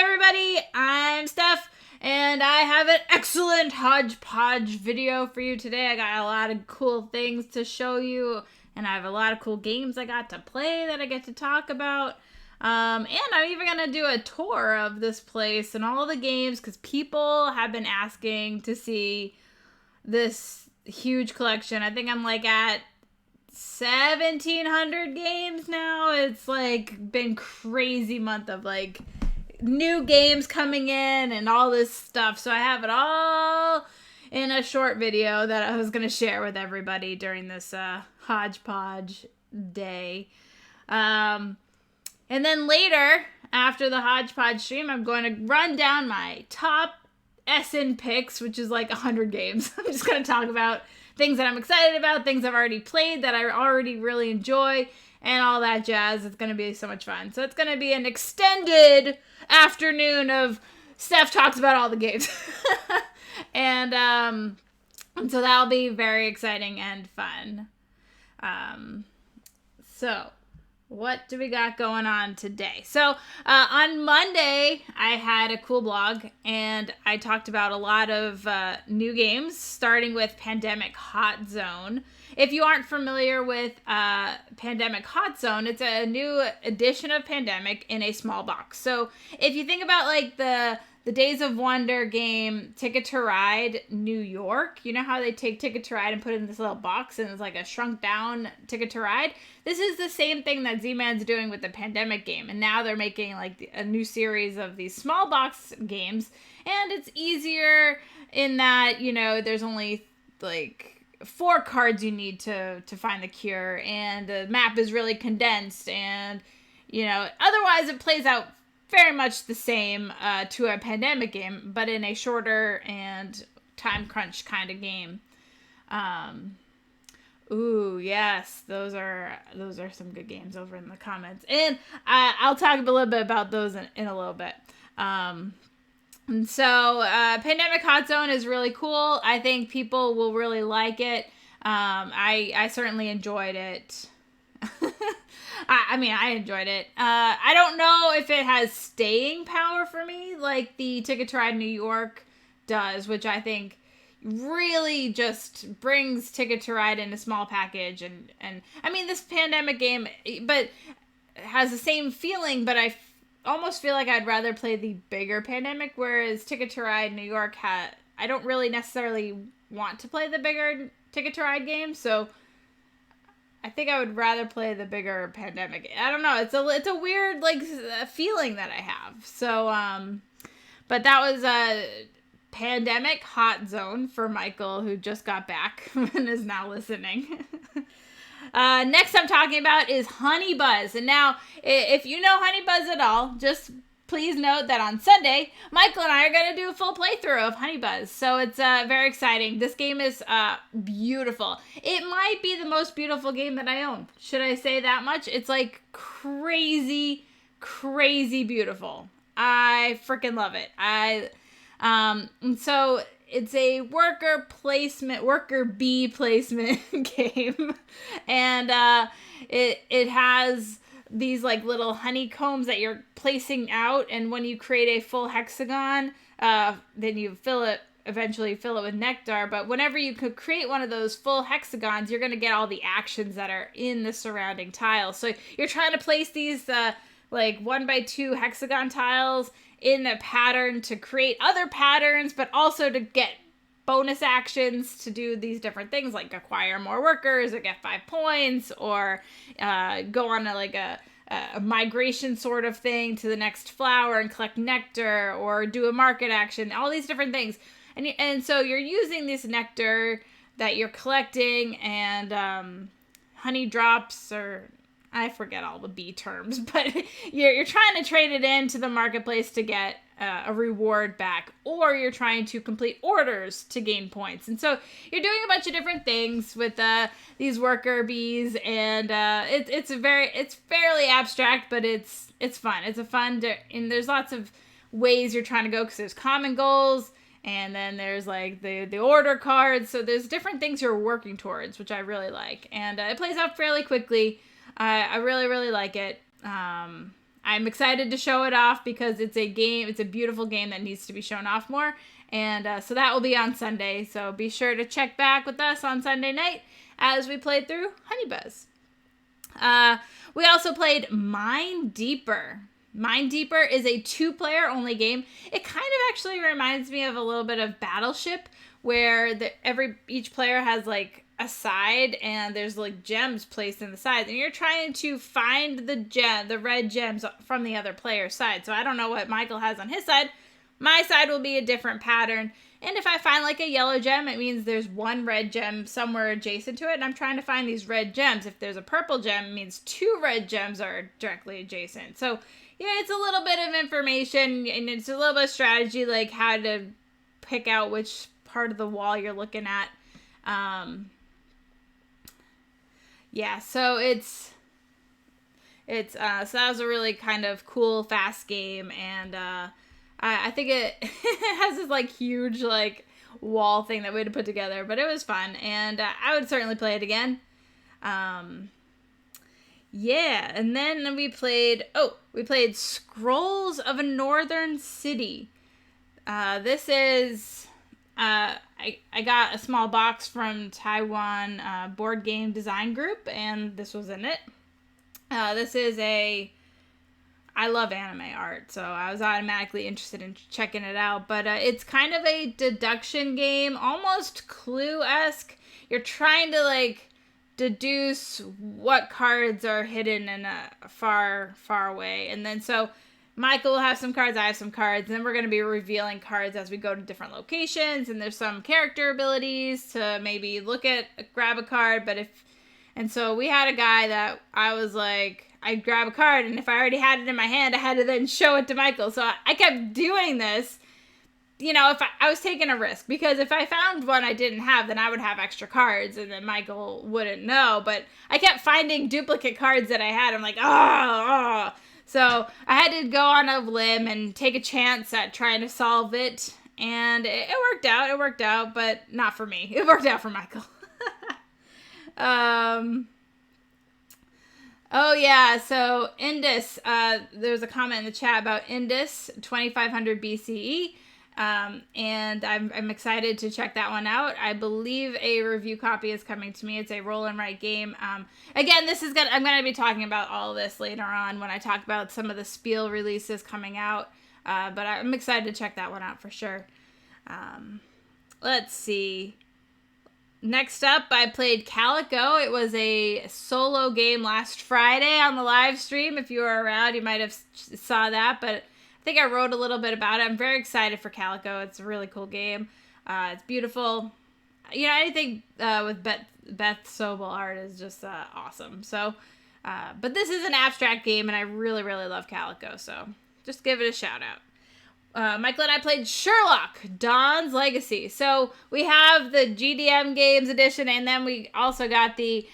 everybody, I'm Steph, and I have an excellent Hodgepodge video for you today. I got a lot of cool things to show you, and I have a lot of cool games I got to play that I get to talk about. And I'm even going to do a tour of this place and all the games, because people have been asking to see this huge collection. I think I'm like at 1,700 games now. It's like been crazy month of like new games coming in and all this stuff. So I have it all in a short video that I was going to share with everybody during this Hodgepodge day. And then later, after the Hodgepodge stream, I'm going to run down my top SN picks, which is like 100 games. I'm just going to talk about things that I'm excited about, things I've already played that I already really enjoy, and all that jazz. It's going to be so much fun. So it's going to be an extended afternoon of Steph talks about all the games. and so that'll be very exciting and fun. So what do we got going on today? So on Monday, I had a cool blog, and I talked about a lot of new games, starting with Pandemic Hot Zone. If you aren't familiar with Pandemic Hot Zone, it's a new edition of Pandemic in a small box. So if you think about like the Days of Wonder game, Ticket to Ride New York, you know how they take Ticket to Ride and put it in this little box and it's like a shrunk down Ticket to Ride? This is the same thing that Z-Man's doing with the Pandemic game. And now they're making like a new series of these small box games. And it's easier in that, you know, there's only like 4 cards you need to find the cure, and the map is really condensed, and you know, otherwise it plays out very much the same to a Pandemic game, but in a shorter and time crunch kind of game. Ooh, yes, those are some good games over in the comments, and I'll talk a little bit about those in a little bit. And so, Pandemic Hot Zone is really cool. I think people will really like it. I certainly enjoyed it. I enjoyed it. I don't know if it has staying power for me like the Ticket to Ride New York does, which I think really just brings Ticket to Ride in a small package. And I mean, this Pandemic game, but has the same feeling, but I almost feel like I'd rather play the bigger Pandemic, whereas Ticket to Ride New York I don't really necessarily want to play the bigger Ticket to Ride game, so I think I would rather play the bigger Pandemic. I don't know, it's a weird like feeling that I have. So but that was a Pandemic Hot Zone for Michael, who just got back and is now listening. Next I'm talking about is Honey Buzz. And now, if you know Honey Buzz at all, just please note that on Sunday, Michael and I are going to do a full playthrough of Honey Buzz. So it's very exciting. This game is beautiful. It might be the most beautiful game that I own. Should I say that much? It's like crazy, crazy beautiful. I freaking love it. And so it's a worker bee placement game, and it has these like little honeycombs that you're placing out, and when you create a full hexagon, then you eventually fill it with nectar. But whenever you could create one of those full hexagons, you're going to get all the actions that are in the surrounding tiles. So you're trying to place these like 1x2 hexagon tiles in a pattern to create other patterns, but also to get bonus actions to do these different things, like acquire more workers or get 5 points, or go on a migration sort of thing to the next flower and collect nectar, or do a market action, all these different things. And so you're using this nectar that you're collecting, and honey drops, or I forget all the bee terms, but you're trying to trade it into the marketplace to get a reward back, or you're trying to complete orders to gain points. And so you're doing a bunch of different things with these worker bees, and it's fairly abstract, but it's fun. It's a fun, and there's lots of ways you're trying to go, because there's common goals, and then there's like the order cards. So there's different things you're working towards, which I really like, and it plays out fairly quickly. I really, really like it. I'm excited to show it off because it's a beautiful game that needs to be shown off more. And so that will be on Sunday. So be sure to check back with us on Sunday night as we played through Honey Buzz. We also played Mine Deeper. Mine Deeper is a 2-player only game. It kind of actually reminds me of a little bit of Battleship, where each player has like a side and there's like gems placed in the sides, and you're trying to find the red gems from the other player's side. So I don't know what Michael has on his side. My side will be a different pattern. And if I find like a yellow gem, it means there's one red gem somewhere adjacent to it. And I'm trying to find these red gems. If there's a purple gem, it means 2 red gems are directly adjacent. So yeah, it's a little bit of information and it's a little bit of strategy, like how to pick out which part of the wall you're looking at. Yeah, so so that was a really kind of cool, fast game, and I think it has this like huge like wall thing that we had to put together, but it was fun, and I would certainly play it again. Yeah, and then we played Scrolls of a Northern City. This is I got a small box from Taiwan Board Game Design Group, and this was in it. This is I love anime art, so I was automatically interested in checking it out. But it's kind of a deduction game, almost Clue-esque. You're trying to like deduce what cards are hidden in a far, far away. And then so Michael will have some cards, I have some cards, and then we're going to be revealing cards as we go to different locations. And there's some character abilities to maybe grab a card, and so we had a guy that I was like, I'd grab a card, and if I already had it in my hand, I had to then show it to Michael. So I kept doing this, if I was taking a risk, because if I found one I didn't have, then I would have extra cards, and then Michael wouldn't know. But I kept finding duplicate cards that I had. I'm like, oh. So I had to go on a limb and take a chance at trying to solve it, and it worked out. It worked out, but not for me. It worked out for Michael. Oh yeah, so Indus, there's a comment in the chat about Indus 2500 BCE, and I'm excited to check that one out. I believe a review copy is coming to me. It's a roll and write game. Again, I'm going to be talking about all of this later on when I talk about some of the Spiel releases coming out, but I'm excited to check that one out for sure. Let's see. Next up, I played Calico. It was a solo game last Friday on the live stream. If you were around, you might have saw that, but I think I wrote a little bit about it. I'm very excited for Calico. It's a really cool game. It's beautiful. Anything with Beth Sobel art is just awesome. So, but this is an abstract game, and I really, really love Calico, so just give it a shout out. Michael and I played Sherlock, Dawn's Legacy. So we have the GDM Games edition, and then we also got the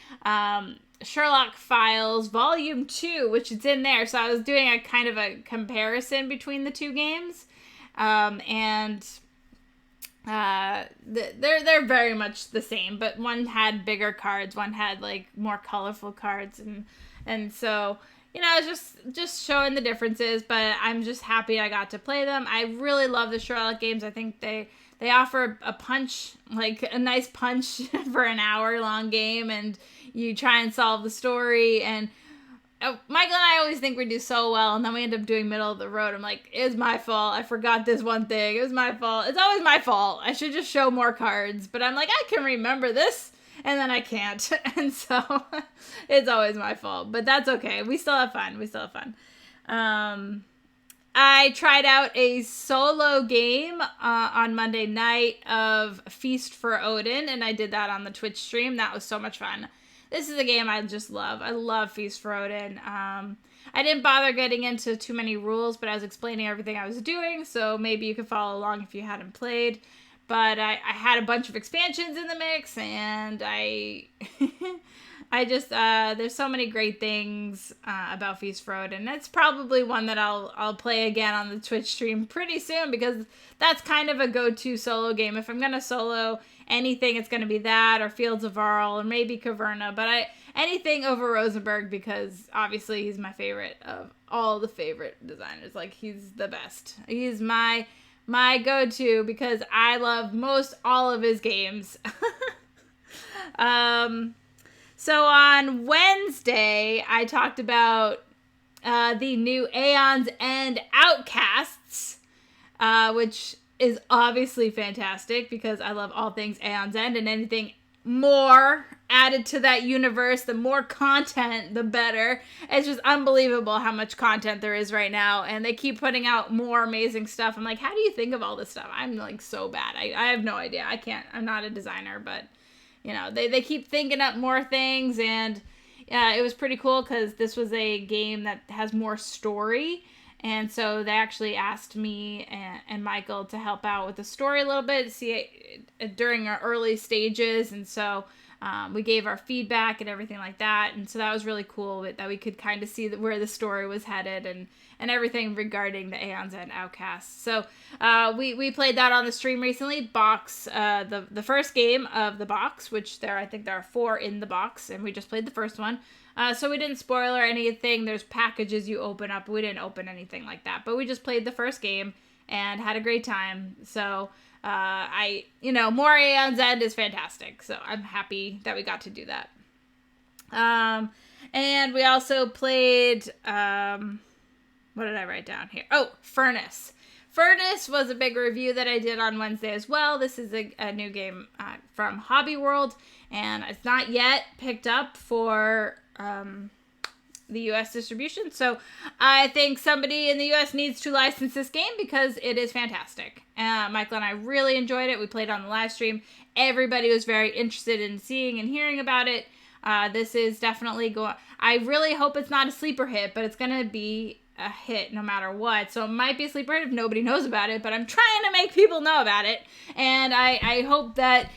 Sherlock Files Volume 2, which is in there. So I was doing a kind of a comparison between the two games. They're very much the same, but one had bigger cards, one had like more colorful cards, and so just showing the differences, but I'm just happy I got to play them. I really love the Sherlock games. I think they offer a punch, like a nice punch for an hour-long game, and you try and solve the story. And Michael and I always think we do so well, and then we end up doing middle of the road. I'm like, it's my fault. I forgot this one thing. It was my fault. It's always my fault. I should just show more cards. But I'm like, I can remember this. And then I can't. And so it's always my fault. But that's okay. We still have fun. I tried out a solo game on Monday night of Feast for Odin. And I did that on the Twitch stream. That was so much fun. This is a game I just love. I love Feast for Odin. I didn't bother getting into too many rules, but I was explaining everything I was doing. So maybe you could follow along if you hadn't played. But I had a bunch of expansions in the mix, and I just, there's so many great things about Feast for Odin. It's probably one that I'll play again on the Twitch stream pretty soon, because that's kind of a go-to solo game. If I'm going to solo anything, it's going to be that or Fields of Arle or maybe Caverna. But anything over Rosenberg, because obviously he's my favorite of all the favorite designers. Like, he's the best. He's my go-to because I love most all of his games. So on Wednesday, I talked about the new Aeon's End Outcasts, which is obviously fantastic because I love all things Aeon's End, and anything more added to that universe, the more content, the better. It's just unbelievable how much content there is right now, and they keep putting out more amazing stuff. I'm like, how do you think of all this stuff? I'm like so bad. I have no idea. I'm not a designer, but they keep thinking up more things, and it was pretty cool because this was a game that has more story. And so they actually asked me and Michael to help out with the story a little bit, see it during our early stages. And so we gave our feedback and everything like that. And so that was really cool that we could kind of see where the story was headed and everything regarding the Aeon's End Outcasts. So we played that on the stream recently. Box, the first game of the box, which I think there are 4 in the box, and we just played the first one. So we didn't spoil or anything. There's packages you open up. We didn't open anything like that. But we just played the first game and had a great time. So, more Aeon's End is fantastic. So I'm happy that we got to do that. And we also played, what did I write down here? Oh, Furnace. Furnace was a big review that I did on Wednesday as well. This is a new game from Hobby World, and it's not yet picked up for the U.S. distribution. So I think somebody in the U.S. needs to license this game because it is fantastic. Michael and I really enjoyed it. We played on the live stream. Everybody was very interested in seeing and hearing about it. This is definitely I really hope it's not a sleeper hit, but it's going to be a hit no matter what. So it might be a sleeper hit if nobody knows about it, but I'm trying to make people know about it. And I hope that,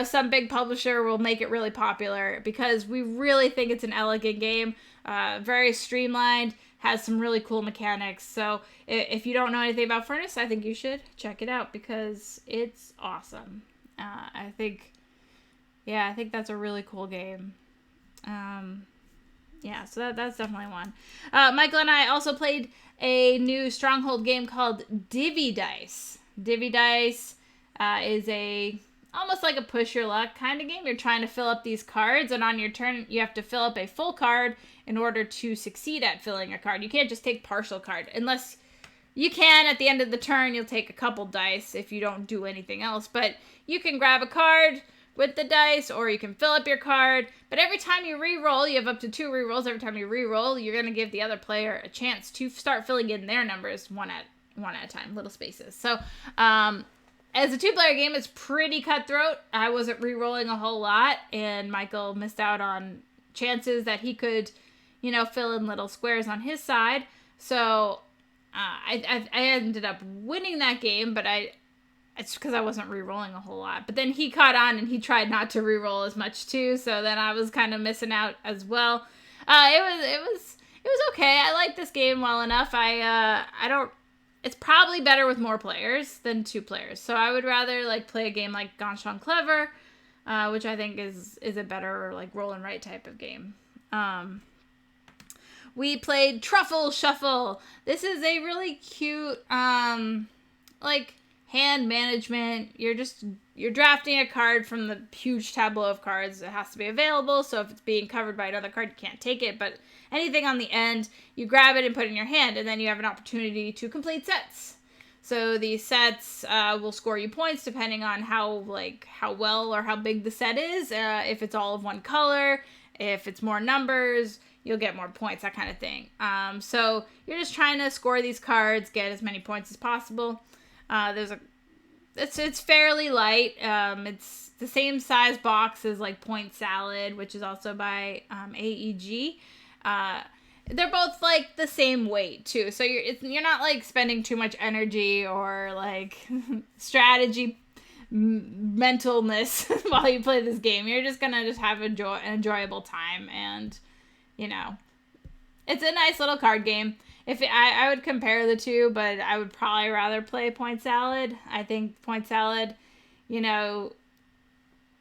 some big publisher will make it really popular because we really think it's an elegant game, very streamlined, has some really cool mechanics. So if you don't know anything about Furnace, I think you should check it out because it's awesome. I think that's a really cool game. So that's definitely one. Michael and I also played a new Stronghold game called Divvy Dice. Divvy Dice is almost like a push your luck kind of game. You're trying to fill up these cards, and on your turn, you have to fill up a full card in order to succeed at filling a card. You can't just take partial card. Unless you can, at the end of the turn, you'll take a couple dice if you don't do anything else. But you can grab a card with the dice, or you can fill up your card. But every time you re-roll, you have up to 2 re-rolls. Every time you re-roll, you're going to give the other player a chance to start filling in their numbers one at a time, little spaces. So, as a 2-player game, it's pretty cutthroat. I wasn't re-rolling a whole lot, and Michael missed out on chances that he could, fill in little squares on his side. So, I ended up winning that game, but it's because I wasn't re-rolling a whole lot. But then he caught on and he tried not to re-roll as much too. So then I was kind of missing out as well. It was okay. I like this game well enough. It's probably better with more players than 2 players. So I would rather play a game like Gone Strong Clever, which I think is a better roll and write type of game. We played Truffle Shuffle. This is a really cute hand management. You're drafting a card from the huge tableau of cards. It has to be available, so if it's being covered by another card, you can't take it, but anything on the end, you grab it and put it in your hand, and then you have an opportunity to complete sets. So these sets will score you points depending on how well or how big the set is. If it's all of one color, if it's more numbers, you'll get more points, that kind of thing. So you're just trying to score these cards, get as many points as possible. It's fairly light. It's the same size box as Point Salad, which is also by AEG. They're both the same weight too, so you're not spending too much energy or strategy mentalness while you play this game. You're just gonna have an enjoyable time, and it's a nice little card game. If I would compare the two, but I would probably rather play Point Salad. I think Point Salad,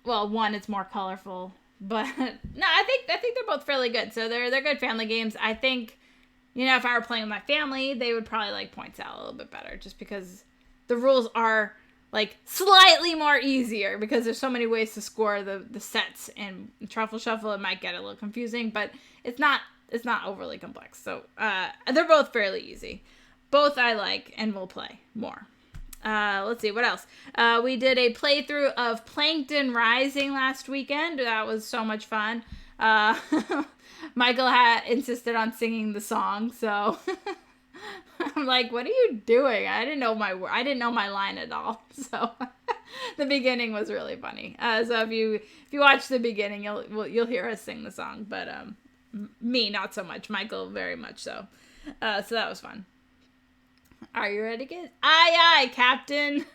well, one, it's more colorful, but no, I think they're both fairly good. So they're good family games. I think, if I were playing with my family, they would probably like Points Out a little bit better, just because the rules are like slightly more easier because there's so many ways to score the sets. And Truffle Shuffle, it might get a little confusing, but it's not overly complex. So they're both fairly easy. Both I like and will play more. Let's see, what else? We did a playthrough of Plankton Rising last weekend. That was so much fun. Michael insisted on singing the song, so I'm like, what are you doing? I didn't know my line at all. So the beginning was really funny. So if you watch the beginning, you'll hear us sing the song, but me not so much. Michael very much so. So that was fun. Are you ready, kids? Aye, aye, Captain.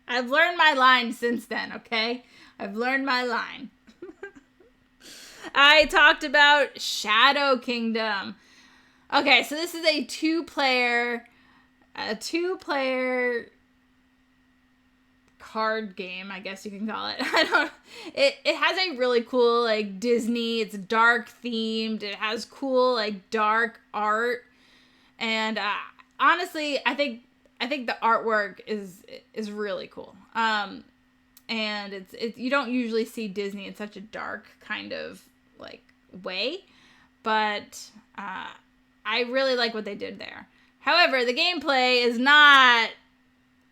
I've learned my line since then, okay? I've learned my line. I talked about Shadow Kingdom. Okay, so this is a two-player card game, I guess you can call it. It has a really cool, like, Disney, it's dark themed. It has cool, like, dark art. And honestly, I think the artwork is really cool. And it's you don't usually see Disney in such a dark kind of like way, but I really like what they did there. However, the gameplay is not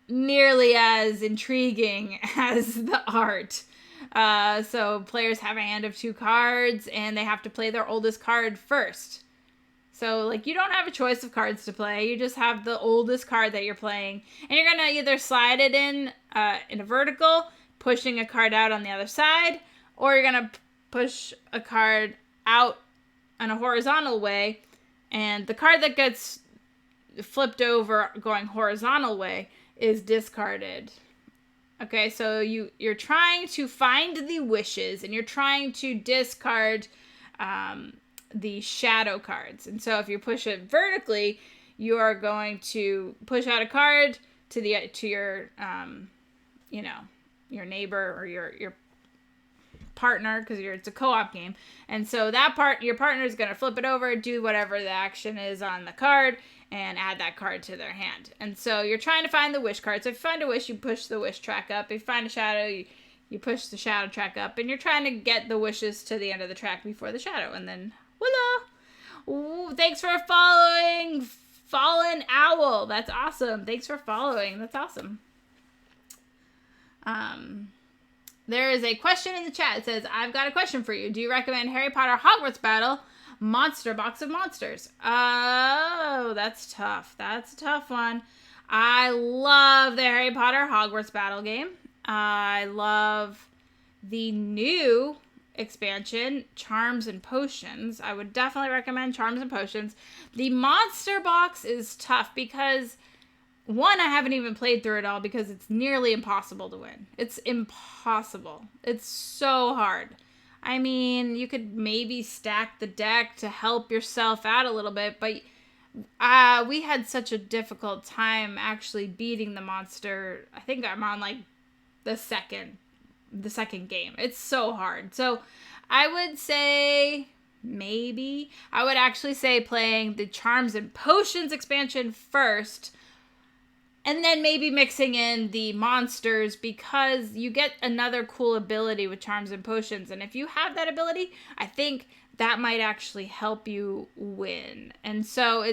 nearly as intriguing as the art. So players have a hand of 2 cards, and they have to play their oldest card first. So, like, you don't have a choice of cards to play. You just have the oldest card that you're playing. And you're going to either slide it in a vertical, pushing a card out on the other side, or you're going to push a card out in a horizontal way, and the card that gets flipped over going horizontal way is discarded. Okay, so you're trying to find the wishes, and you're trying to discard the shadow cards. And so if you push it vertically, you are going to push out a card to your your neighbor or your partner, because it's a co-op game. And so your partner is going to flip it over, do whatever the action is on the card, and add that card to their hand. And so you're trying to find the wish card. So if you find a wish, you push the wish track up. If you find a shadow, you push the shadow track up, and you're trying to get the wishes to the end of the track before the shadow, and then voila! Ooh, thanks for following, Fallen Owl. That's awesome. Thanks for following. That's awesome. There is a question in the chat. It says, I've got a question for you. Do you recommend Harry Potter Hogwarts Battle, Monster Box of Monsters? Oh, that's tough. That's a tough one. I love the Harry Potter Hogwarts Battle game. I love the new expansion, Charms and Potions. I would definitely recommend Charms and Potions. The Monster Box is tough because, one, I haven't even played through it all because it's nearly impossible to win. It's impossible. It's so hard. I mean, you could maybe stack the deck to help yourself out a little bit, but we had such a difficult time actually beating the monster. I think I'm on like the second game. It's so hard. So I would say I would actually say playing the Charms and Potions expansion first, and then maybe mixing in the monsters, because you get another cool ability with Charms and Potions. And if you have that ability, I think that might actually help you win. And so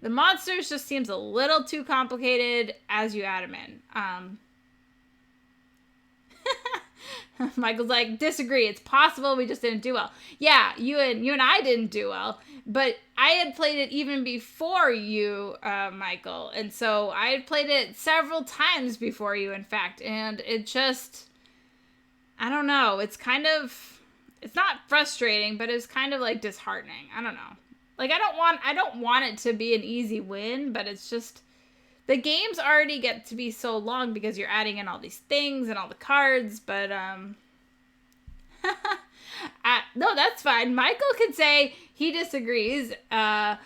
the monsters just seems a little too complicated as you add them in. Michael's like, disagree. It's possible we just didn't do well. Yeah, you and I didn't do well, but I had played it even before you, Michael, and so I had played it several times before you, in fact, and it just, I don't know. It's not frustrating, but it's kind of like disheartening. I don't know. Like, I don't want it to be an easy win, but it's just, the games already get to be so long because you're adding in all these things and all the cards, but, no, that's fine. Michael could say he disagrees, and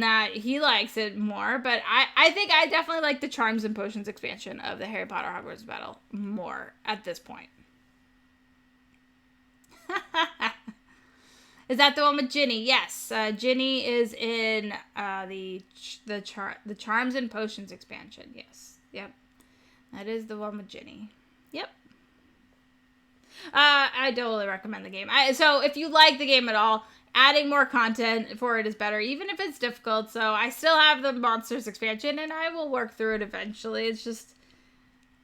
that he likes it more, but I think I definitely like the Charms and Potions expansion of the Harry Potter Hogwarts Battle more at this point. Is that the one with Ginny? Yes. Ginny is in the Charms and Potions expansion. Yes. Yep. That is the one with Ginny. Yep. I totally recommend the game. So if you like the game at all, adding more content for it is better, even if it's difficult. So I still have the Monsters expansion, and I will work through it eventually. It's just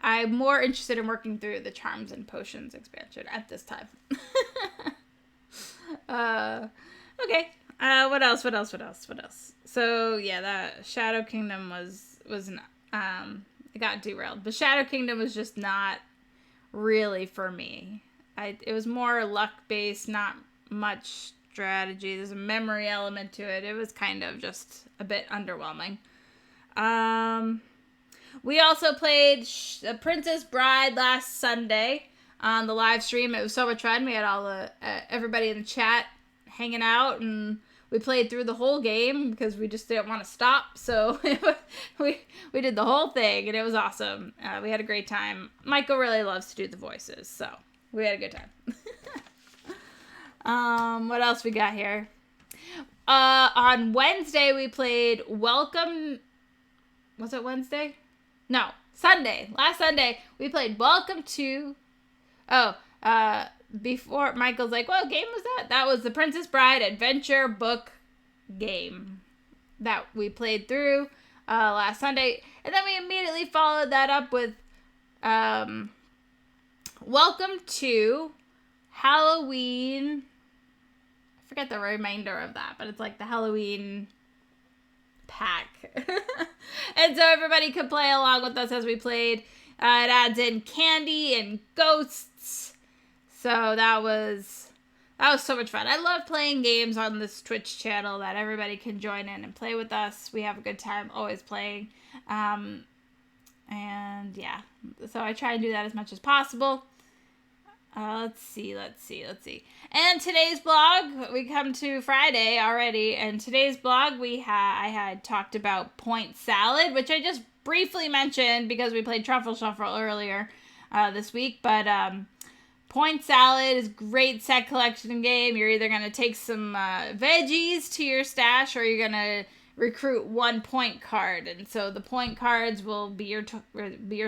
I'm more interested in working through the Charms and Potions expansion at this time. Okay. What else? So yeah, that Shadow Kingdom was it got derailed. But Shadow Kingdom was just not really for me. It was more luck based, not much strategy. There's a memory element to it. It was kind of just a bit underwhelming. We also played Princess Bride last Sunday on the live stream. It was so much fun. We had all the everybody in the chat hanging out, and we played through the whole game because we just didn't want to stop. So we did the whole thing, and it was awesome. We had a great time. Michael really loves to do the voices, so we had a good time. What else we got here? On Wednesday we played Welcome. Was it Wednesday? No, Sunday. Last Sunday we played Welcome to. Before Michael's like, what game was that? That was the Princess Bride adventure book game that we played through last Sunday. And then we immediately followed that up with Welcome to Halloween. I forget the remainder of that, but it's like the Halloween pack. And so everybody could play along with us as we played. It adds in candy and ghosts. So that was so much fun. I love playing games on this Twitch channel that everybody can join in and play with us. We have a good time always playing. And yeah, so I try and do that as much as possible. Let's see. And today's blog, we come to Friday already. And today's blog, I had talked about point salad, which I just briefly mentioned because we played Truffle Shuffle earlier this week. But point salad is a great set collection game. You're either going to take some veggies to your stash, or you're going to recruit 1 point card. And so the point cards will be your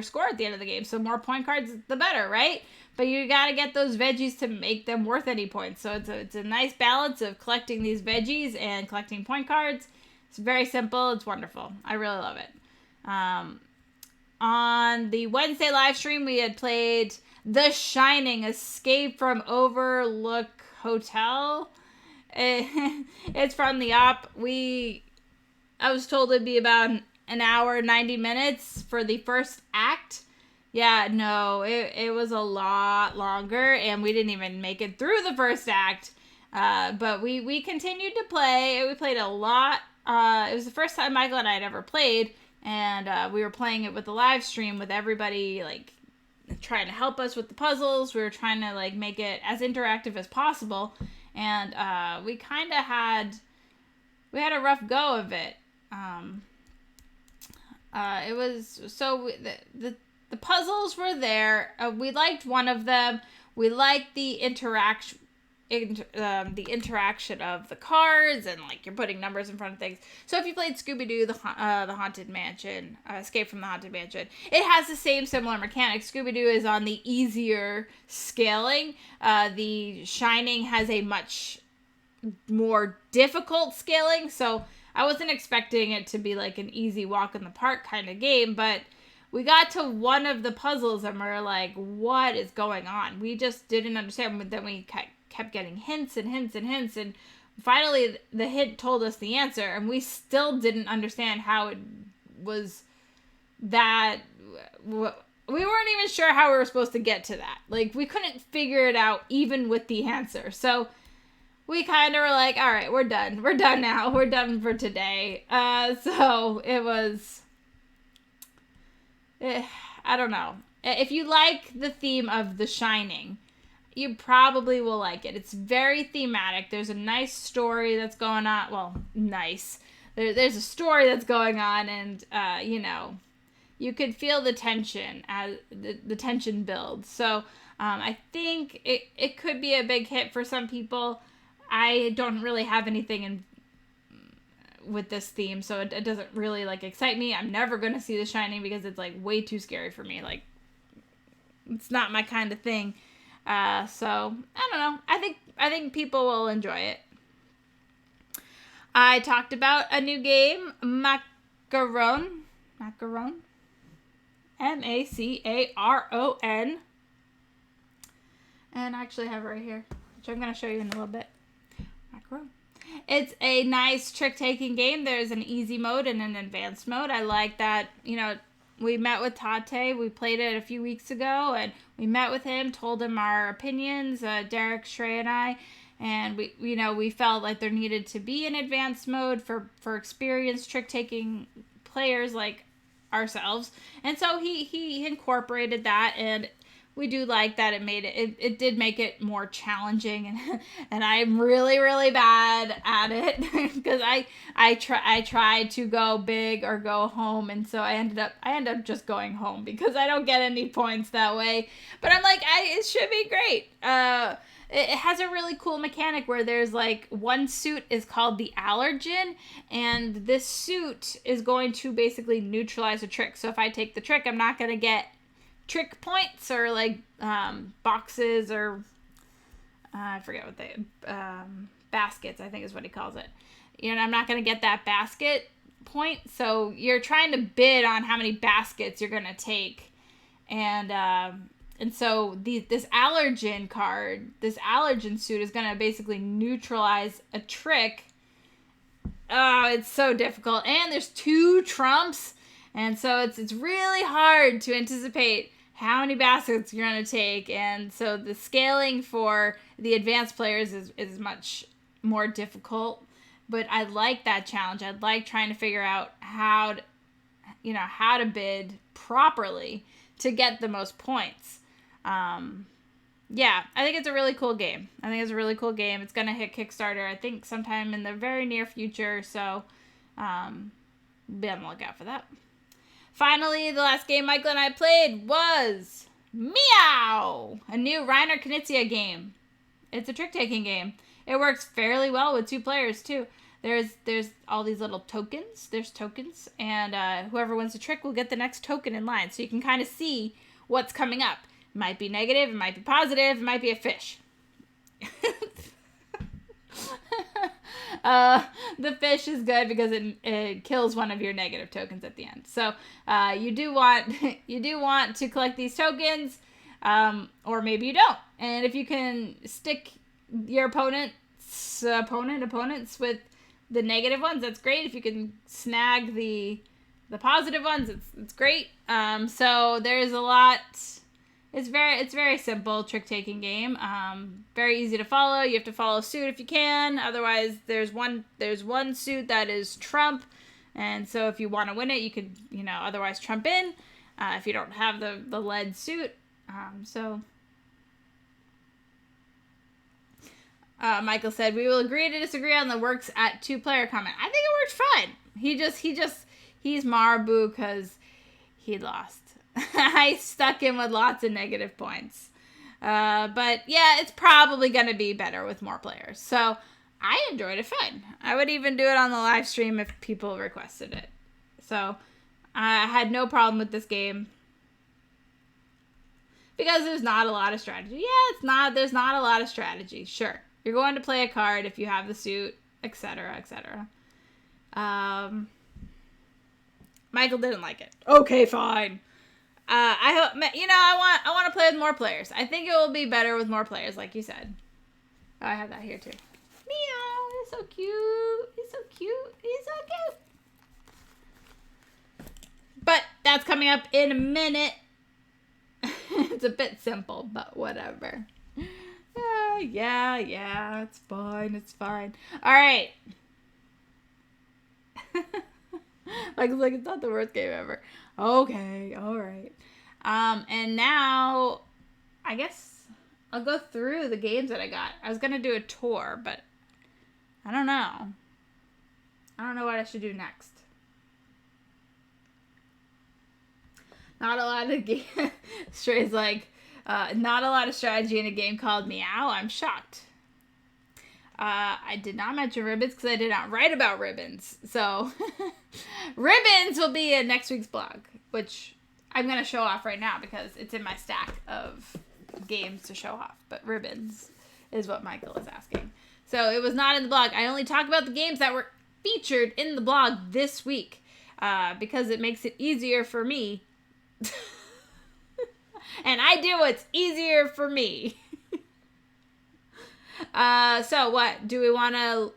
score at the end of the game. So more point cards, the better, right? But you got to get those veggies to make them worth any points. So it's a nice balance of collecting these veggies and collecting point cards. It's very simple. It's wonderful. I really love it. On the Wednesday live stream, we had played The Shining: Escape from Overlook Hotel. It's from the op. I was told it'd be about an hour, 90 minutes for the first act. Yeah, no, it was a lot longer, and we didn't even make it through the first act. But we continued to play. We played a lot. It was the first time Michael and I had ever played, and we were playing it with the live stream with everybody, like, trying to help us with the puzzles. We were trying to, like, make it as interactive as possible, and we kind of had a rough go of it. It was so the puzzles were there. We liked one of them. We liked the interaction of the cards, and like you're putting numbers in front of things. So if you played Scooby-Doo, the Haunted Mansion, Escape from the Haunted Mansion, it has the same similar mechanics. Scooby-Doo is on the easier scaling. The Shining has a much more difficult scaling. So I wasn't expecting it to be like an easy walk in the park kind of game, but we got to one of the puzzles and we were like, what is going on? We just didn't understand. But then we kept getting hints and hints and hints. And finally, the hint told us the answer. And we still didn't understand how it was that. We weren't even sure how we were supposed to get to that. Like, we couldn't figure it out even with the answer. So we kind of were like, all right, we're done. We're done now. We're done for today. So it was... I don't know. If you like the theme of The Shining, you probably will like it. It's very thematic. There's a nice story that's going on. Well, nice. There's a story that's going on, and, you know, you could feel the tension as the tension builds. So I think it could be a big hit for some people. I don't really have anything in with this theme, so it doesn't really like excite me. I'm never going to see The Shining because it's like way too scary for me. Like, it's not my kind of thing. So I don't know. I think people will enjoy it. I talked about a new game, Macaron, Macaron, and I actually have it right here, which I'm going to show you in a little bit. Macaron. It's a nice trick-taking game. There's an easy mode and an advanced mode. I like that, we met with Tate. We played it a few weeks ago, and we met with him, told him our opinions, Derek, Shrey, and I, and we felt like there needed to be an advanced mode for experienced trick-taking players like ourselves. And so he incorporated that, and we do like that it did make it more challenging, and I'm really, really bad at it because I tried to go big or go home, and so I end up just going home because I don't get any points that way. But I'm like, it should be great. It has a really cool mechanic where there's like one suit is called the allergen, and this suit is going to basically neutralize a trick. So if I take the trick, I'm not going to get trick points or like boxes or I forget what they baskets, I think is what he calls it. I'm not going to get that basket point. So you're trying to bid on how many baskets you're going to take. And so this allergen card, this allergen suit is going to basically neutralize a trick. Oh, it's so difficult. And there's 2 trumps. And so it's really hard to anticipate how many baskets you're going to take. And so the scaling for the advanced players is much more difficult. But I like that challenge. I like trying to figure out how to bid properly to get the most points. Yeah, I think it's a really cool game. It's going to hit Kickstarter, I think, sometime in the very near future. So be on the lookout for that. Finally, the last game Michael and I played was Meow, a new Reiner Knizia game. It's a trick-taking game. It works fairly well with 2 players, too. There's all these little tokens. There's tokens, and whoever wins the trick will get the next token in line. So you can kind of see what's coming up. It might be negative, it might be positive, it might be a fish. The fish is good because it kills one of your negative tokens at the end. So you do want to collect these tokens, or maybe you don't. And if you can stick your opponents with the negative ones, that's great. If you can snag the positive ones, it's great. So there's a lot. It's very simple trick-taking game. Very easy to follow. You have to follow suit if you can. Otherwise, there's one suit that is trump. And so if you want to win it, you could, otherwise trump in if you don't have the lead suit. Michael said, we will agree to disagree on the works at 2-player comment. I think it works fine. He's Marabou because he lost. I stuck him with lots of negative points. But yeah, it's probably going to be better with more players. So I enjoyed it fine. I would even do it on the live stream if people requested it. So I had no problem with this game. Because there's not a lot of strategy. Yeah, there's not a lot of strategy. Sure. You're going to play a card if you have the suit, etc., etc. Michael didn't like it. Okay, fine. I hope, I want to play with more players. I think it will be better with more players, like you said. Oh, I have that here too. Meow, he's so cute. He's so cute. He's so cute. But that's coming up in a minute. It's a bit simple, but whatever. Yeah, it's fine. All right. like it's not the worst game ever. Okay, all right. And now, I guess I'll go through the games that I got. I was gonna do a tour, but I don't know. I don't know what I should do next. Not a lot of games. Stray's like, Not a lot of strategy in a game called Meow. I'm shocked. I did not mention ribbons because I did not write about ribbons. So, ribbons will be in next week's blog, which I'm going to show off right now because it's in my stack of games to show off. But ribbons is what Michael is asking. So, it was not in the blog. I only talk about the games that were featured in the blog this week because it makes it easier for me. And I do what's easier for me. So what? Do we want to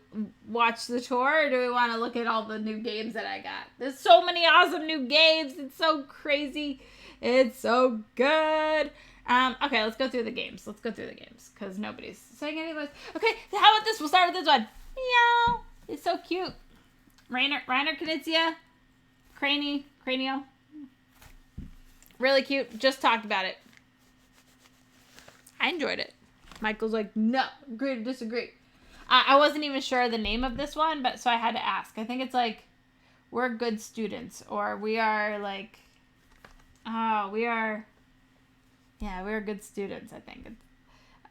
watch the tour or do we want to look at all the new games that I got? There's so many awesome new games. It's so crazy. It's so good. Okay, let's go through the games. Because nobody's saying anything. Okay, how about this? We'll start with this one. Meow. It's so cute. Rainer Knizia. Cranio. Really cute. Just talked about it. I enjoyed it. Michael's like, no, agree to disagree. I wasn't even sure of the name of this one, but so I had to ask. I think it's like, we're good students, or we are like, we're good students, I think.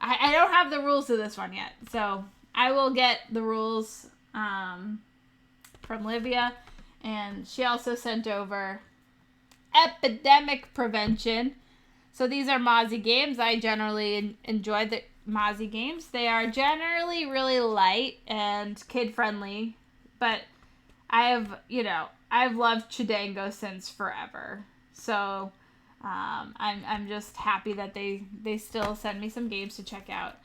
I don't have the rules to this one yet, so I will get the rules from Livia, and she also sent over epidemic prevention. So these are Mozzie games. I generally enjoy the Mozzie games. They are generally really light and kid-friendly, but I've loved Chudango since forever. So I'm just happy that they still send me some games to check out.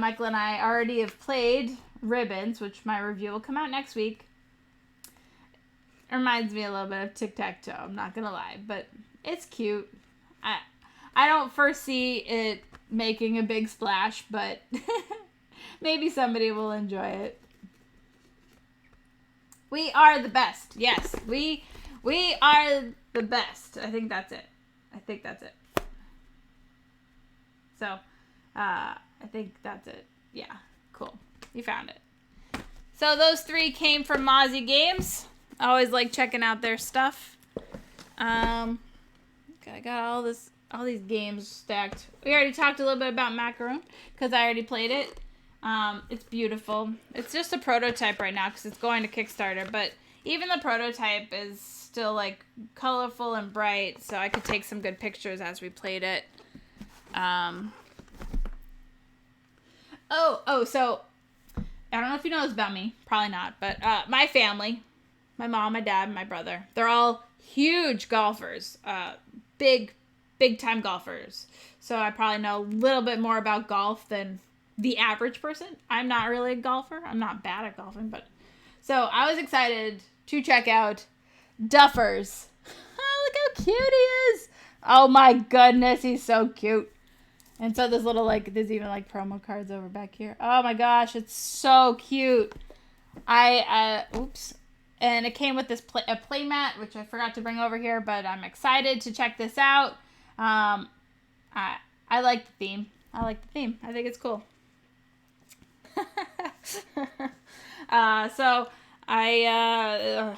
Michael and I already have played Ribbons, which my review will come out next week. It reminds me a little bit of Tic-Tac-Toe, I'm not gonna lie, but it's cute. I don't foresee it making a big splash, but maybe somebody will enjoy it. We are the best. Yes, we are the best. I think that's it. So, I think that's it. Yeah, cool. You found it. So those three came from Mozzie Games. I always like checking out their stuff. I got all these games stacked. We already talked a little bit about Macaroni because I already played it. It's beautiful. It's just a prototype right now because it's going to Kickstarter, but even the prototype is still like colorful and bright, so I could take some good pictures as we played it. So I don't know if you know this about me, probably not, but my family, my mom, my dad, and my brother, they're all huge golfers, big time golfers. So I probably know a little bit more about golf than the average person. I'm not really a golfer. I'm not bad at golfing, but so I was excited to check out Duffers. Oh, look how cute he is. Oh my goodness, he's so cute. And so there's even like promo cards over back here. Oh my gosh, it's so cute. And it came with this a play mat, which I forgot to bring over here, but I'm excited to check this out. I like the theme. I think it's cool. So I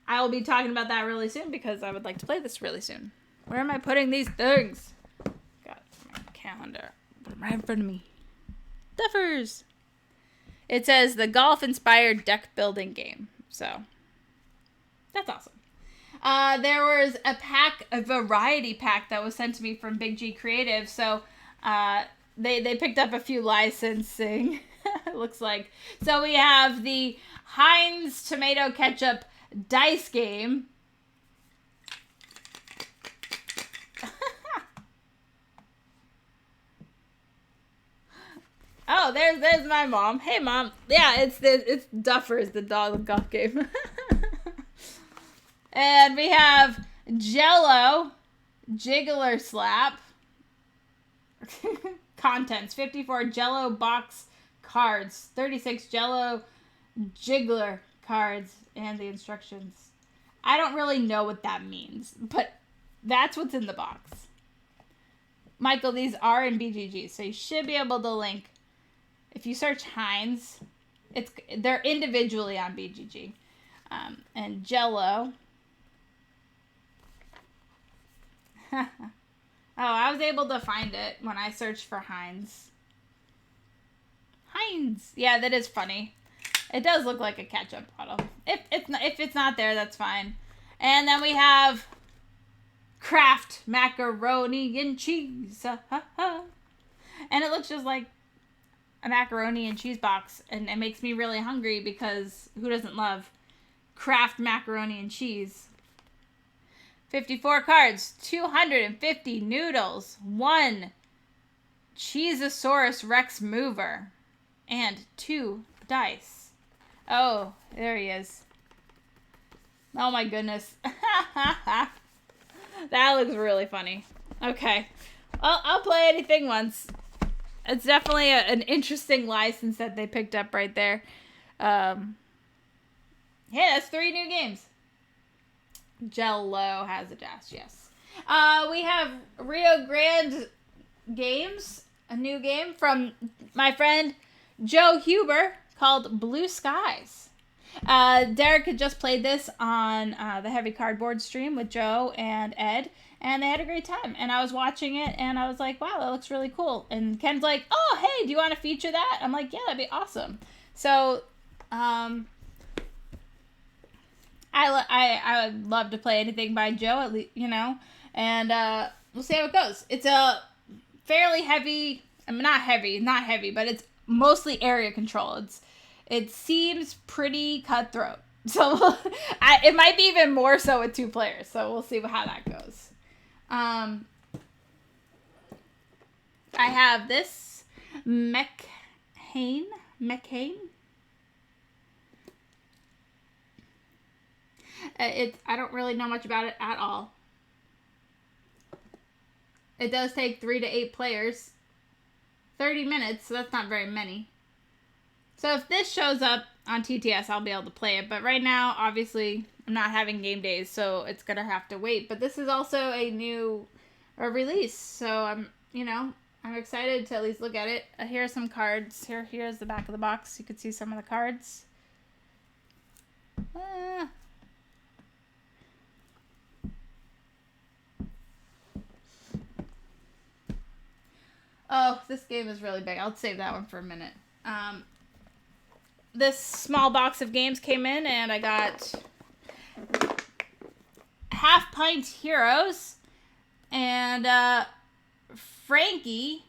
will be talking about that really soon because I would like to play this really soon. Where am I putting these things? Got my calendar right in front of me. Duffers. It says the golf-inspired deck building game. So that's awesome. There was a variety pack that was sent to me from Big G Creative. So they picked up a few licensing, it looks like. So we have the Heinz tomato ketchup dice game. Oh, there's my mom. Hey, Mom. Yeah, it's Duffers, the dog golf game. And we have Jello Jiggler Slap. Contents: 54 Jello box cards, 36 Jello Jiggler cards, and the instructions. I don't really know what that means, but that's what's in the box. Michael, these are in BGG, so you should be able to link. If you search Heinz, they're individually on BGG. And Jello. Oh, I was able to find it when I searched for Heinz. Heinz. Yeah, that is funny. It does look like a ketchup bottle. If it's not there, that's fine. And then we have Kraft macaroni and cheese. And it looks just like a macaroni and cheese box, and it makes me really hungry because who doesn't love Kraft macaroni and cheese? 54 cards, 250 noodles, 1 Cheezosaurus Rex mover, and 2 dice. Oh, there he is. Oh my goodness. That looks really funny. Okay. Well, I'll play anything once. It's definitely an interesting license that they picked up right there. Hey, that's 3 new games. Jello has a dash, yes. We have Rio Grande Games, a new game from my friend Joe Huber called Blue Skies. Derek had just played this on the Heavy Cardboard stream with Joe and Ed, and they had a great time. And I was watching it, and I was like, wow, that looks really cool. And Ken's like, oh, hey, do you want to feature that? I'm like, yeah, that'd be awesome. So, I would love to play anything by Joe, at least, and we'll see how it goes. It's a fairly heavy, not heavy, but it's mostly area control. It seems pretty cutthroat. So it might be even more so with 2 players. So we'll see how that goes. I have this McCain. I don't really know much about it at all. It does take 3 to 8 players. 30 minutes, so that's not very many. So if this shows up on TTS, I'll be able to play it. But right now, obviously, I'm not having game days, so it's going to have to wait. But this is also a new release, so I'm excited to at least look at it. Here are some cards. Here's the back of the box. You can see some of the cards. Oh, this game is really big. I'll save that one for a minute. This small box of games came in, and I got Half Pint Heroes and Frankie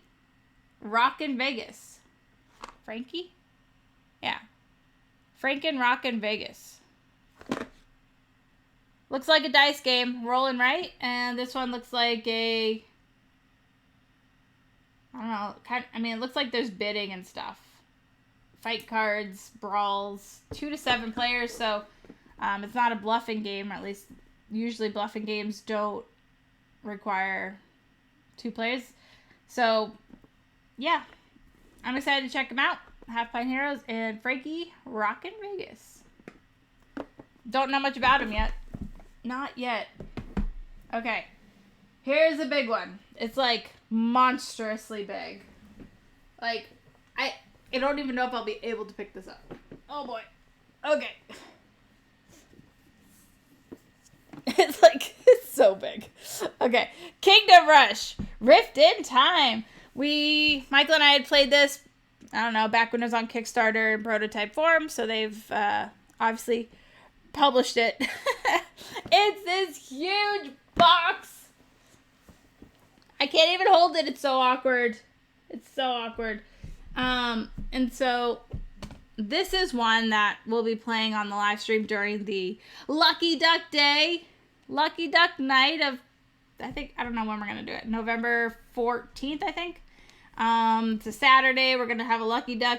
Rockin' Vegas. Frankie? Yeah. Franken Rockin' Vegas. Looks like a dice game, rolling right, and this one looks like a, I don't know, it looks like there's bidding and stuff. Fight cards, brawls, 2 to 7 players, so it's not a bluffing game, or at least usually bluffing games don't require 2 players. So, yeah, I'm excited to check them out. Half Pint Heroes and Frankie Rockin' Vegas. Don't know much about him yet. Not yet. Okay, here's a big one. It's like monstrously big. Like, I don't even know if I'll be able to pick this up. Oh boy. Okay. It's so big. Okay. Kingdom Rush. Rift in Time. Michael and I had played this, I don't know, back when it was on Kickstarter in prototype form, so they've obviously published it. It's this huge box. I can't even hold it. It's so awkward. And so this is one that we'll be playing on the live stream during the Lucky Duck night of, I don't know when we're going to do it. November 14th, I think. It's a Saturday. We're going to have a Lucky Duck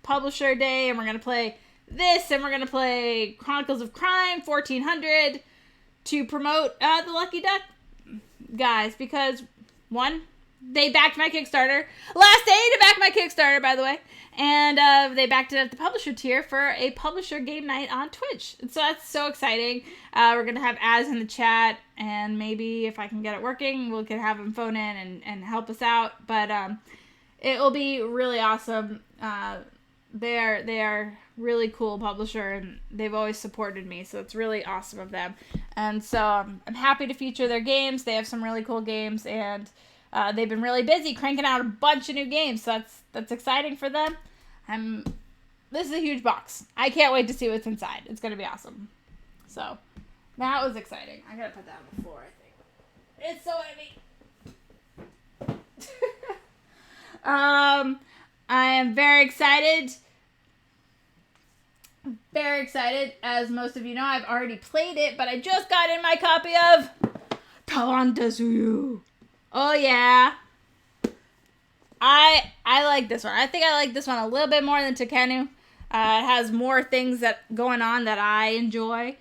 publisher day, and we're going to play this, and we're going to play Chronicles of Crime 1400 to promote the Lucky Duck guys, because one, they backed my Kickstarter. Last day to back my Kickstarter, by the way. And they backed it at the publisher tier for a publisher game night on Twitch. And so that's so exciting. We're going to have Az in the chat, and maybe if I can get it working, we can have him phone in and help us out. But it will be really awesome They are really cool publisher, and they've always supported me, so it's really awesome of them. And so I'm happy to feature their games. They have some really cool games, and they've been really busy cranking out a bunch of new games, so that's exciting for them. This is a huge box. I can't wait to see what's inside. It's going to be awesome. So that was exciting. I got to put that on the floor, I think. It's so heavy. I am very excited. Very excited. As most of you know, I've already played it, but I just got in my copy of Tawantesuyu. Oh, yeah. I like this one. I think I like this one a little bit more than Takenu. It has more things that going on that I enjoy.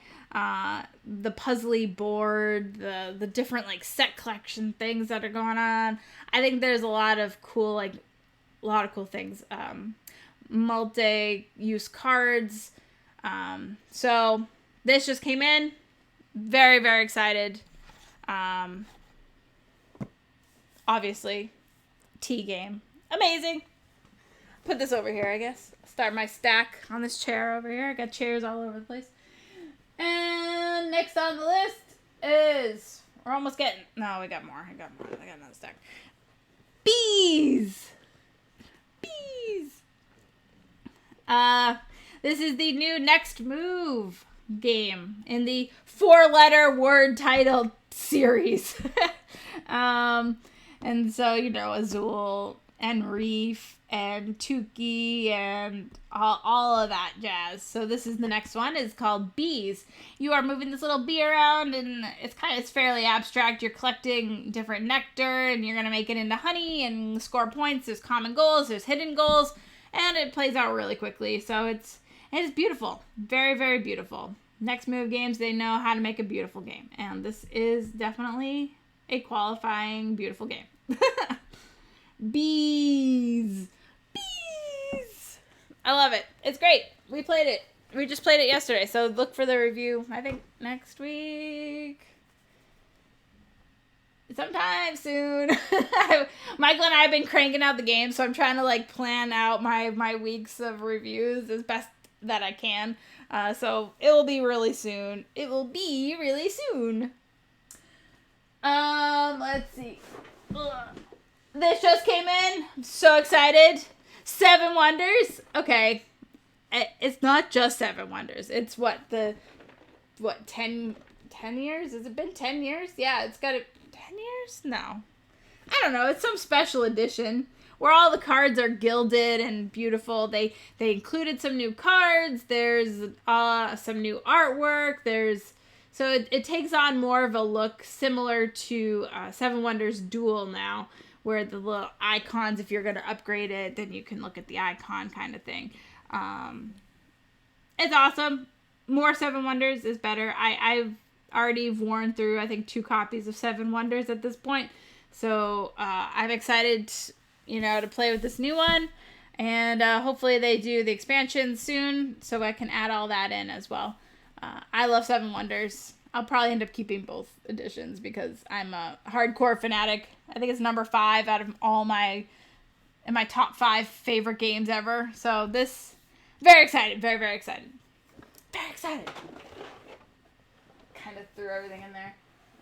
The puzzly board, the different like set collection things that are going on. I think there's a lot of cool things. Multi-use cards. So this just came in. Very, very excited. Obviously, tea game. Amazing. Put this over here, I guess. Start my stack on this chair over here. I got chairs all over the place. And next on the list is... We're almost getting... No, we got more. I got another stack. Bees! This is the new Next Move game in the 4-letter word titled series. And so, Azul and Reef and Tuki and all of that jazz. So this is the next one. It's called Bees. You are moving this little bee around, and it's fairly abstract. You're collecting different nectar, and you're going to make it into honey and score points. There's common goals, there's hidden goals, and it plays out really quickly. So it's beautiful. Very, very beautiful. Next Move games, they know how to make a beautiful game. And this is definitely a qualifying beautiful game. Bees. I love it. It's great. We played it. We just played it yesterday, so look for the review, I think, next week. Sometime soon. Michael and I have been cranking out the game, so I'm trying to plan out my weeks of reviews as best that I can. So it will be really soon. Let's see. This just came in. I'm so excited. 7 Wonders. Okay. It's not just 7 Wonders. It's 10 years? Has it been 10 years? Yeah, it's got 10 years? No. I don't know. It's some special edition where all the cards are gilded and beautiful. They included some new cards. There's some new artwork. So it takes on more of a look similar to 7 Wonders Duel now, where the little icons, if you're going to upgrade it, then you can look at the icon kind of thing. It's awesome. More 7 Wonders is better. I've already worn through, I think, 2 copies of 7 Wonders at this point. So I'm excited, to play with this new one. And hopefully they do the expansion soon so I can add all that in as well. I love 7 Wonders. I'll probably end up keeping both editions because I'm a hardcore fanatic. I think it's number 5 out of my top 5 favorite games ever. So this, very excited, very, very excited. Very excited. Kind of threw everything in there.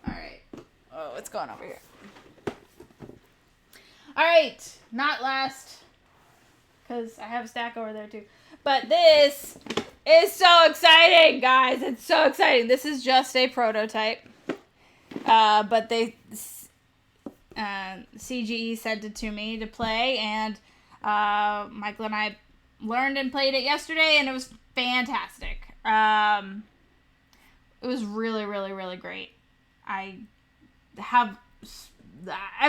All right. Oh, what's going over here? All right. Not last, because I have a stack over there too. But this is so exciting, guys. It's so exciting. This is just a prototype. But CGE sent it to me to play, and Michael and I learned and played it yesterday, and it was fantastic. It was really, really, really great. I'm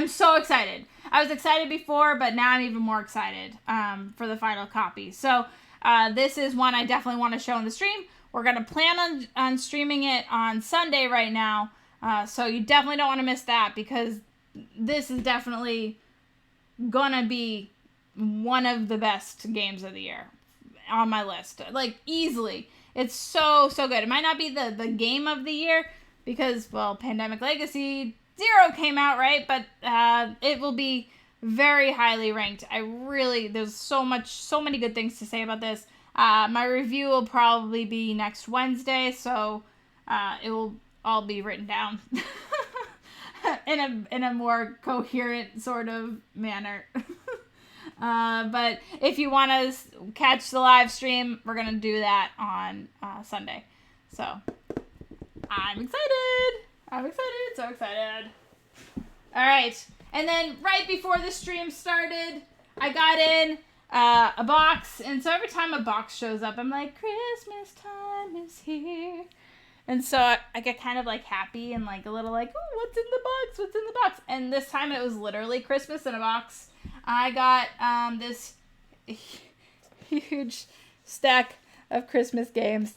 so excited. I was excited before, but now I'm even more excited for the final copy. So this is one I definitely want to show in the stream. We're going to plan on streaming it on Sunday right now. So you definitely don't want to miss that, because this is definitely going to be one of the best games of the year on my list. Easily. It's so, so good. It might not be the game of the year because, Pandemic Legacy 0 came out, right? But it will be very highly ranked. There's so many good things to say about this. My review will probably be next Wednesday, so it will all be written down in a more coherent sort of manner. But if you want to catch the live stream, we're going to do that on Sunday. So I'm excited. So excited. All right. And then right before the stream started, I got in a box. And so every time a box shows up, I'm like, Christmas time is here. And so I get kind of like happy and like a little like, oh, what's in the box? What's in the box? And this time it was literally Christmas in a box. I got this huge stack of Christmas games.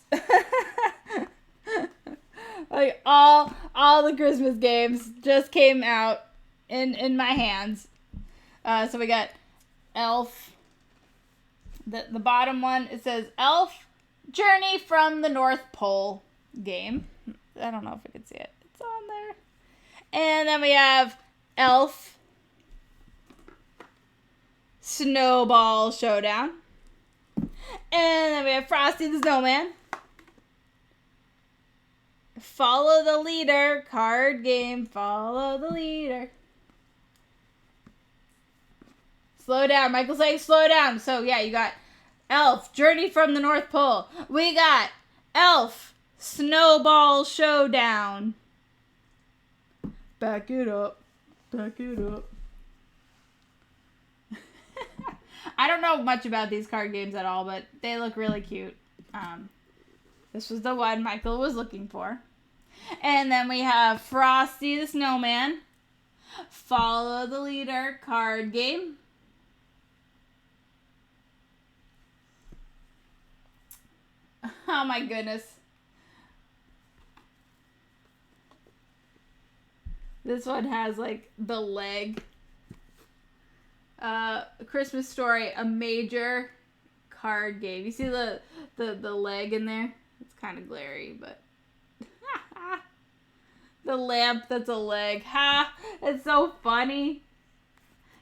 Like all the Christmas games just came out in my hands. So we got Elf. The bottom one, it says Elf Journey from the North Pole game. I don't know if I can see it. It's on there. And then we have Elf Snowball Showdown. And then we have Frosty the Snowman. Follow the Leader card game. Follow the leader. Slow down. Michael's saying slow down. So yeah, you got Elf Journey from the North Pole. We got Elf Snowball Showdown. Back it up. Back it up. I don't know much about these card games at all, but they look really cute. This was the one Michael was looking for. And then we have Frosty the Snowman. Follow the Leader card game. Oh my goodness. This one has like the leg. Christmas Story, a major card game. You see the leg in there? It's kind of glary, but the lamp that's a leg. Ha! It's so funny.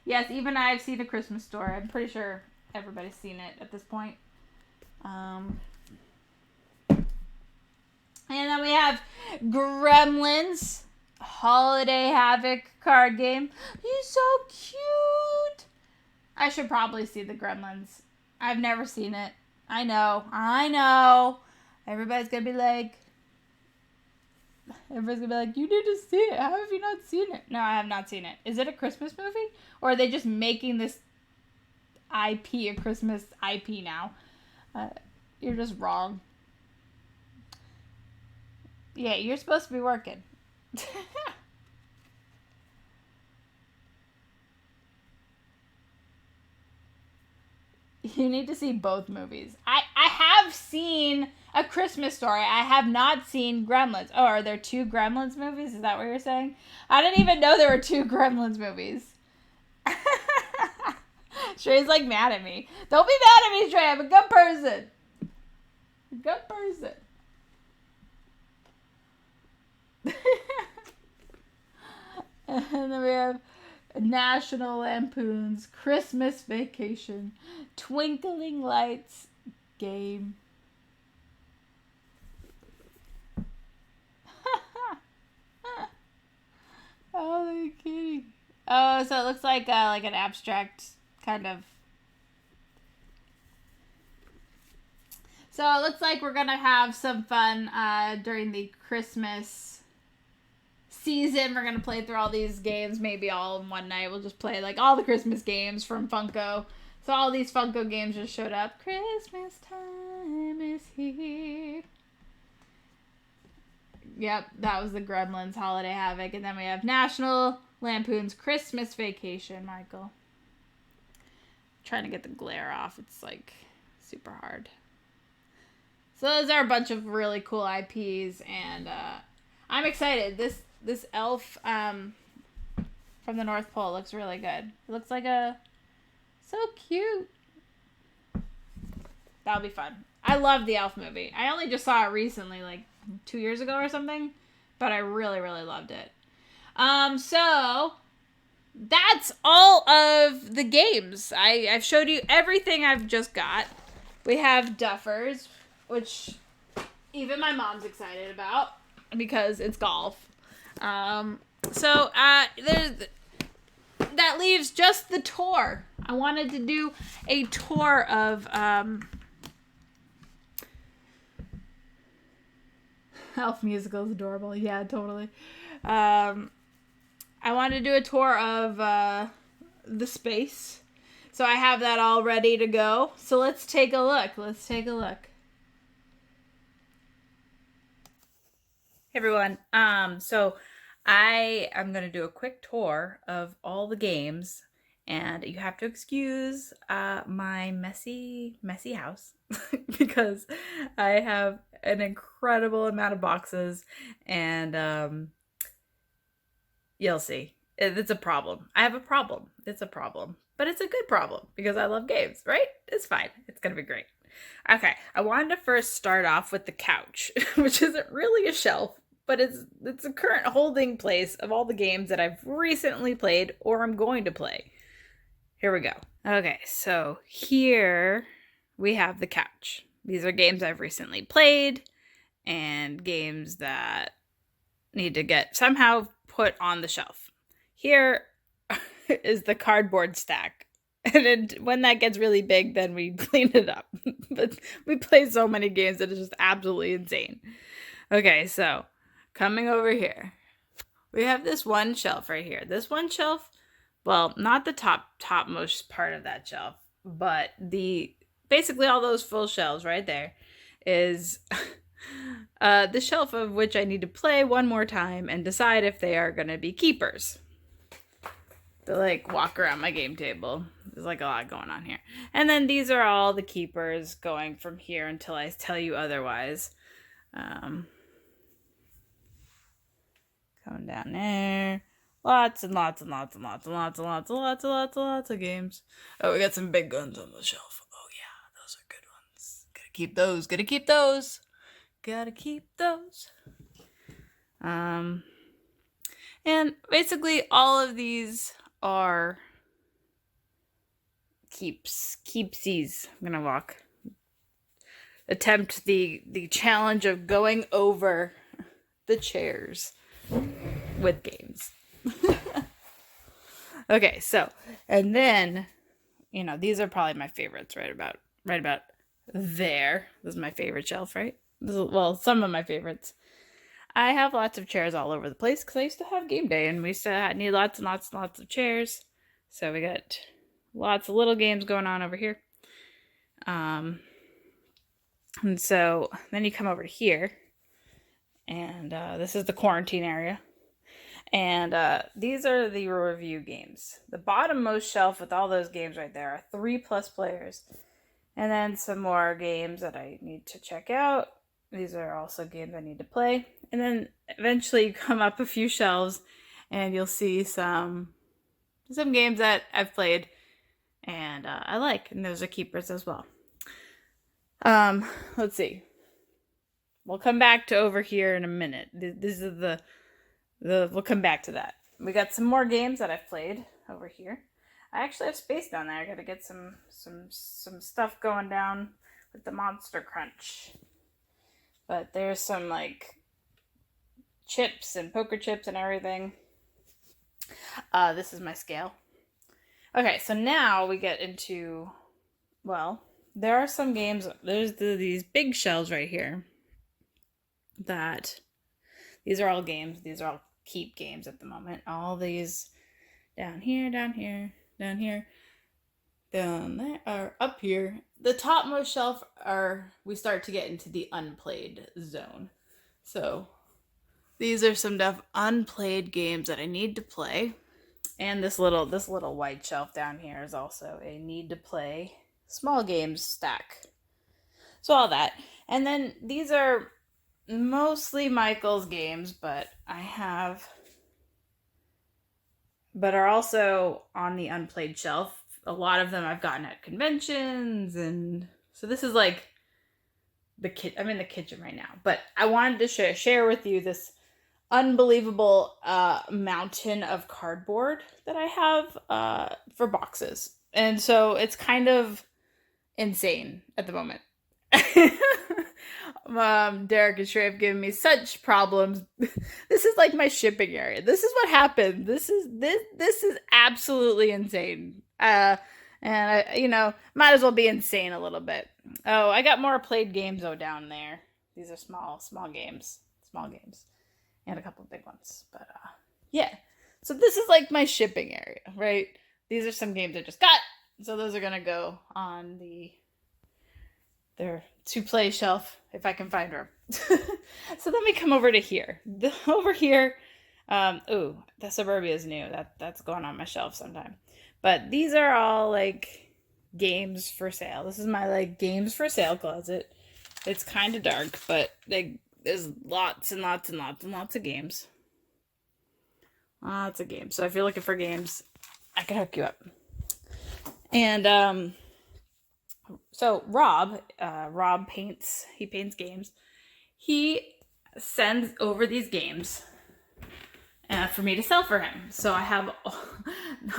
Yes, even I've seen A Christmas Story. I'm pretty sure everybody's seen it at this point. And then we have Gremlins Holiday Havoc card game. He's so cute. I should probably see the Gremlins. I've never seen it. I know. Everybody's gonna be like, you need to see it. How have you not seen it? No, I have not seen it. Is it a Christmas movie? Or are they just making this IP a Christmas IP now? You're just wrong. Yeah, you're supposed to be working. You need to see both movies. I have seen A Christmas Story. I have not seen Gremlins. Oh, are there two Gremlins movies? Is that what you're saying? I didn't even know there were two Gremlins movies. Trey's like mad at me. Don't be mad at me, Trey. I'm a good person. Good person. And then we have National Lampoon's Christmas Vacation Twinkling Lights game. Oh, they're kidding. Oh, so it looks like an abstract kind of. So it looks like we're gonna have some fun during the Christmas season. We're gonna play through all these games, maybe all in one night. We'll just play like all the Christmas games from Funko. So all these Funko games just showed up. Christmas time is here. Yep, that was the Gremlins Holiday Havoc. And then we have National Lampoon's Christmas Vacation, Michael. I'm trying to get the glare off. It's like super hard. So those are a bunch of really cool IPs, and I'm excited. This elf from the North Pole looks really good. It looks like so cute. That'll be fun. I love the Elf movie. I only just saw it recently, like 2 years ago or something, but I really, really loved it. So that's all of the games. I've showed you everything I've just got. We have Duffers, which even my mom's excited about because it's golf. There's that leaves just the tour. I wanted to do a tour of Elf Musical is adorable. Yeah, totally. I wanted to do a tour of the space. So I have that all ready to go. So let's take a look. Hey everyone. So I am going to do a quick tour of all the games, and you have to excuse my messy house because I have an incredible amount of boxes, and you'll see. It's a problem. I have a problem. It's a problem. But it's a good problem because I love games, right? It's fine. It's going to be great. Okay, I wanted to first start off with the couch, which isn't really a shelf, but it's a current holding place of all the games that I've recently played or I'm going to play. Here we go. Okay, so here we have the couch. These are games I've recently played and games that need to get somehow put on the shelf. Here is the cardboard stack. And when that gets really big, then we clean it up. But we play so many games that it's just absolutely insane. Okay, so coming over here, we have this one shelf right here. This one shelf, well, not the topmost part of that shelf, but basically all those full shelves right there is the shelf of which I need to play one more time and decide if they are going to be keepers. To like walk around my game table. There's like a lot going on here. And then these are all the keepers going from here until I tell you otherwise. Coming down there. Lots and lots and lots and lots and lots and lots and lots and lots and lots of games. Oh, we got some big guns on the shelf. Oh yeah, those are good ones. Gotta keep those. Gotta keep those. Gotta keep those. And basically all of these are keepsies. I'm gonna attempt the challenge of going over the chairs with games. Okay, so and then these are probably my favorites right about there. This is my favorite shelf, right? Well, some of my favorites. I have lots of chairs all over the place because I used to have game day and we used to need lots and lots and lots of chairs. So we got lots of little games going on over here. And so then you come over to here and this is the quarantine area. And these are the review games. The bottommost shelf with all those games right there are 3+ players. And then some more games that I need to check out. These are also games I need to play. And then eventually you come up a few shelves and you'll see some games that I've played and I like. And those are keepers as well. Let's see. We'll come back to over here in a minute. This is we'll come back to that. We got some more games that I've played over here. I actually have space down there. I gotta get some stuff going down with the Monster Crunch. But there's some like chips and poker chips and everything. This is my scale. Okay, so now we get into, well, there are some games. There's these big shelves right here. These are all games. These are all keep games at the moment. All these down here, down here, down here, down there, or up here. The topmost shelf we start to get into the unplayed zone. So these are some unplayed games that I need to play. And this little white shelf down here is also a need to play small games stack. So all that. And then these are mostly Michael's games, but are also on the unplayed shelf. A lot of them I've gotten at conventions, and so this is like I'm in the kitchen right now. But I wanted to share with you this unbelievable mountain of cardboard that I have for boxes. And so it's kind of insane at the moment. Derek and Shrey have given me such problems. This is like my shipping area. This is what happened. This is absolutely insane. And might as well be insane a little bit. Oh, I got more played games down there. These are small games, and a couple of big ones. But yeah. So this is like my shipping area, right? These are some games I just got. So those are gonna go on their to play shelf if I can find room. So let me come over to here. Over here, the Suburbia is new. That's going on my shelf sometime. But these are all like games for sale. This is my like games for sale closet. It's kind of dark, but there's lots and lots and lots and lots of games. Lots of games. So if you're looking for games, I can hook you up. And so Rob paints. He paints games. He sends over these games for me to sell for him. So I have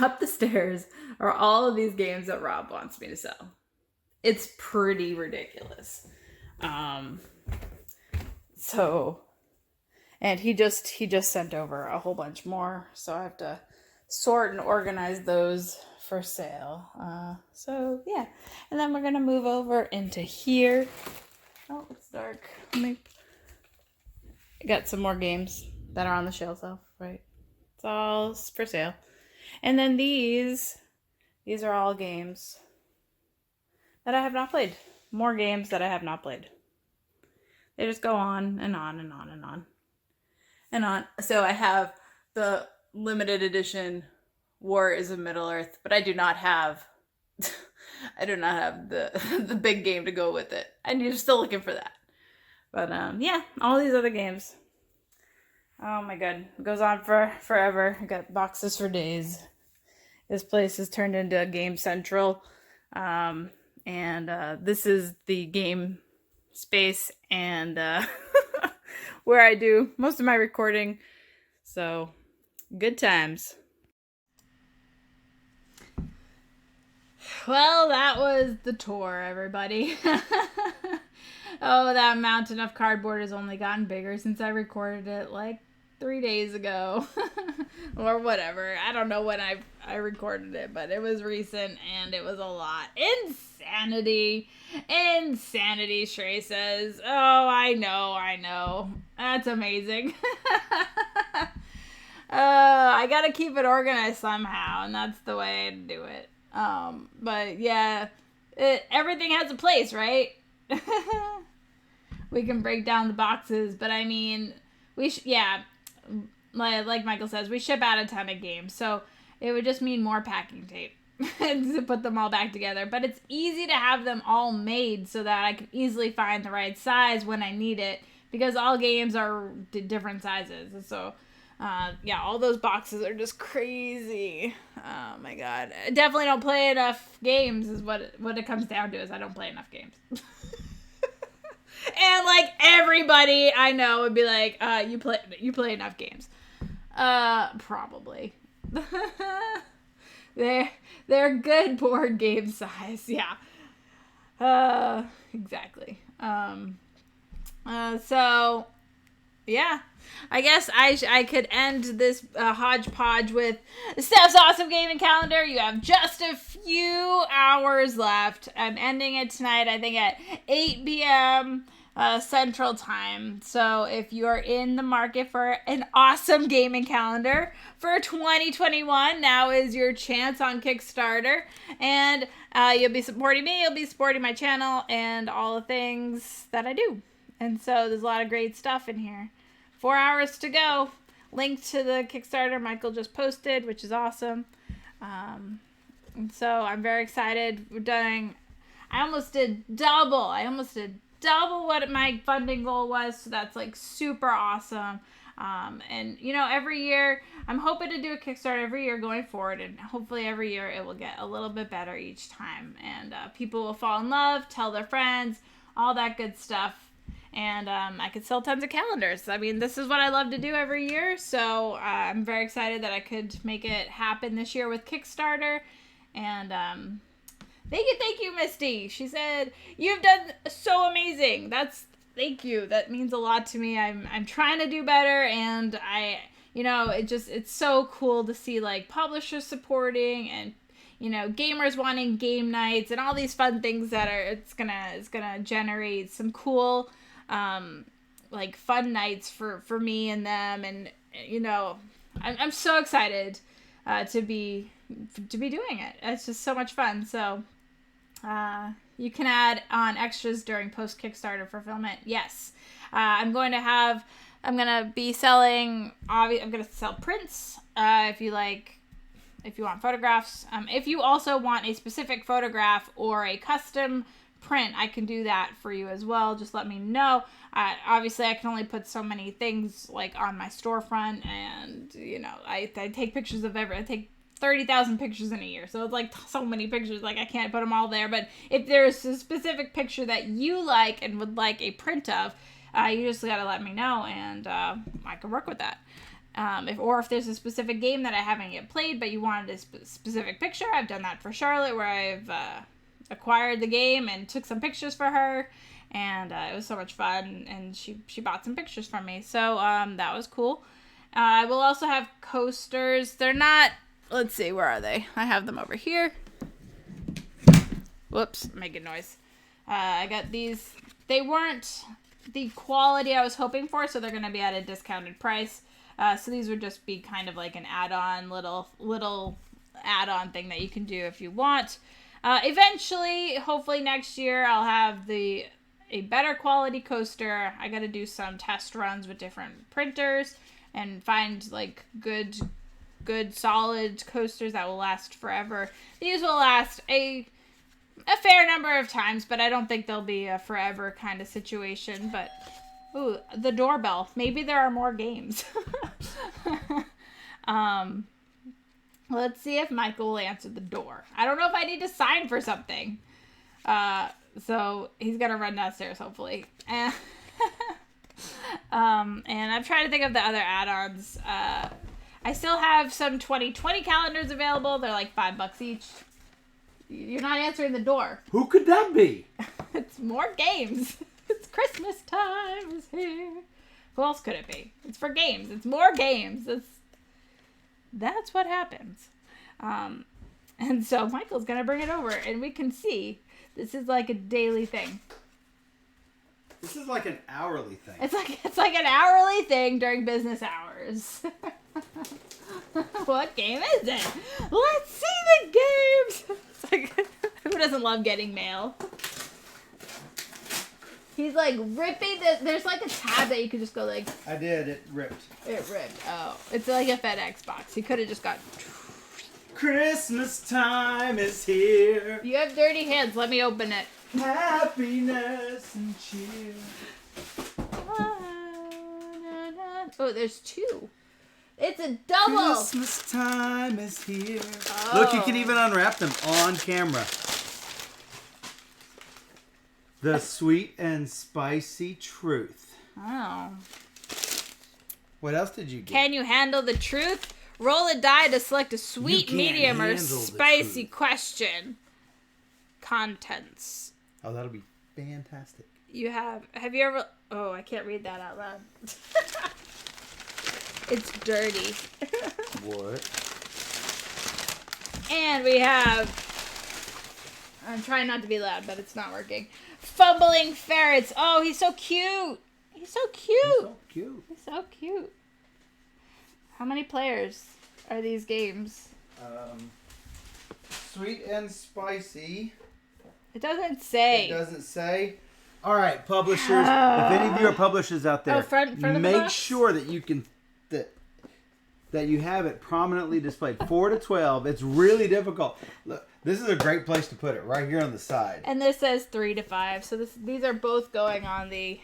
up the stairs are all of these games that Rob wants me to sell. It's pretty ridiculous. And he just sent over a whole bunch more, so I have to sort and organize those for sale. So yeah, and then we're gonna move over into here. Oh, it's dark. I got some more games that are on the shelf, right? It's all for sale. And then these are all games that I have not played. More games that I have not played. They just go on and on and on and on and on. So I have the limited edition War is in Middle-earth, but I do not have the big game to go with it. And you're still looking for that. But yeah, all these other games. Oh my god, it goes on for forever. I got boxes for days. This place has turned into a game central. And this is the game space and where I do most of my recording. So, good times. Well, that was the tour, everybody. Oh, that mountain of cardboard has only gotten bigger since I recorded it like 3 days ago. Or whatever. I don't know when I recorded it, but it was recent and it was a lot. Insanity, Shrey says. Oh, I know. That's amazing. I gotta keep it organized somehow, and that's the way to do it. But yeah, everything has a place, right? We can break down the boxes, but I mean, like Michael says, we ship out a ton of games, so it would just mean more packing tape to put them all back together. But it's easy to have them all made so that I can easily find the right size when I need it, because all games are different sizes. And so, yeah, all those boxes are just crazy. Oh my god. I definitely don't play enough games is what it comes down to, is I don't play enough games. And like everybody I know would be like, you play enough games. Probably. They're good board game size, yeah. Exactly. So yeah, I guess I could end this hodgepodge with Steph's awesome gaming calendar. You have just a few hours left. I'm ending it tonight, I think at 8 p.m. Central Time. So if you're in the market for an awesome gaming calendar for 2021, now is your chance on Kickstarter. And you'll be supporting me, you'll be supporting my channel, and all the things that I do. And so there's a lot of great stuff in here. 4 hours to go. Link to the Kickstarter Michael just posted, which is awesome. And so I'm very excited. I almost did double what my funding goal was. So that's like super awesome. And every year I'm hoping to do a Kickstarter every year going forward, and hopefully every year it will get a little bit better each time, and people will fall in love, tell their friends, all that good stuff. and I could sell tons of calendars. I mean, this is what I love to do every year, so I'm very excited that I could make it happen this year with Kickstarter. And thank you, Misty. She said, "You've done so amazing." Thank you. That means a lot to me. I'm trying to do better, and it's so cool to see like publishers supporting and gamers wanting game nights and all these fun things that it's gonna generate some cool like fun nights for me and them, and I'm so excited to be doing it. It's just so much fun. So you can add on extras during post Kickstarter fulfillment. Yes, I'm going to sell prints. If you want photographs, if you also want a specific photograph or a custom print, I can do that for you as well. Just let me know. Obviously, I can only put so many things like on my storefront, and I take pictures of I take 30,000 pictures in a year, so it's like so many pictures, like I can't put them all there. But if there's a specific picture that you like and would like a print of, you just gotta let me know, and I can work with that. If there's a specific game that I haven't yet played, but you wanted a specific picture, I've done that for Charlotte, where I've acquired the game and took some pictures for her, and it was so much fun, and she bought some pictures from me, so that was cool. I will also have coasters. They're not, let's see, where are they? I have them over here. Whoops, making noise. I got these. They weren't the quality I was hoping for, so they're going to be at a discounted price. So these would just be kind of like an add-on, little add-on thing that you can do if you want. Eventually, hopefully next year, I'll have a better quality coaster. I got to do some test runs with different printers and find like good solid coasters that will last forever. These will last a fair number of times, but I don't think they'll be a forever kind of situation. But ooh, the doorbell. Maybe there are more games. Let's see if Michael will answer the door. I don't know if I need to sign for something. So he's gonna run downstairs, hopefully. And I'm trying to think of the other add-ons. I still have some 2020 calendars available. They're like $5 each. You're not answering the door. Who could that be? It's more games. It's Christmas time is here. Who else could it be? It's for games. It's more games. That's what happens. And so Michael's going to bring it over, and we can see this is like a daily thing. This is like an hourly thing. It's like an hourly thing during business hours. What game is it? Let's see the games. It's like, who doesn't love getting mail? He's like ripping there's like a tab that you could just go like. I did. It ripped. It ripped. Oh, it's like a FedEx box. He could have just got. Christmas time is here. You have dirty hands. Let me open it. Happiness and cheer. Oh, there's two. It's a double. Christmas time is here. Oh. Look, you can even unwrap them on camera. The sweet and spicy truth. Oh. What else did you get? Can you handle the truth? Roll a die to select a sweet, medium, or spicy question. Contents. Oh, that'll be fantastic. Have you ever... Oh, I can't read that out loud. It's dirty. What? And we have... I'm trying not to be loud, but it's not working. Fumbling ferrets. Oh, he's so cute. He's so cute. He's so cute. He's so cute. How many players are these games? Sweet and spicy. It doesn't say. It doesn't say. All right, publishers. If any of you are publishers out there, front of the make box? sure that you can that you have it prominently displayed. 4 to 12. It's really difficult. Look, this is a great place to put it, right here on the side. And this says 3 to 5. So these are both going on the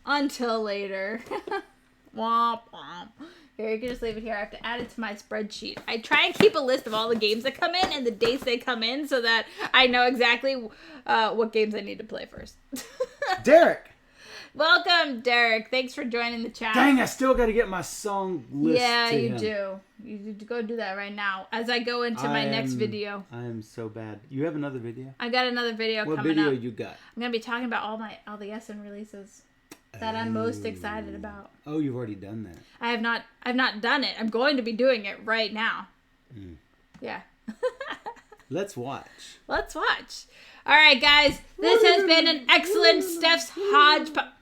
until later. Womp womp. Here, you can just leave it here. I have to add it to my spreadsheet. I try and keep a list of all the games that come in and the dates they come in so that I know exactly what games I need to play first. Derek! Welcome, Derek. Thanks for joining the chat. Dang, I still got to get my song list. Yeah, to you him. do. You need to go do that right now as I go into my next video. I am so bad. You have another video? I got another video coming up. What video you got? I'm gonna be talking about all the SN releases that I'm most excited about. Oh, you've already done that. I've not done it. I'm going to be doing it right now. Yeah. Let's watch. Let's watch. All right, guys. This has been an excellent Steph's Hodgepodge.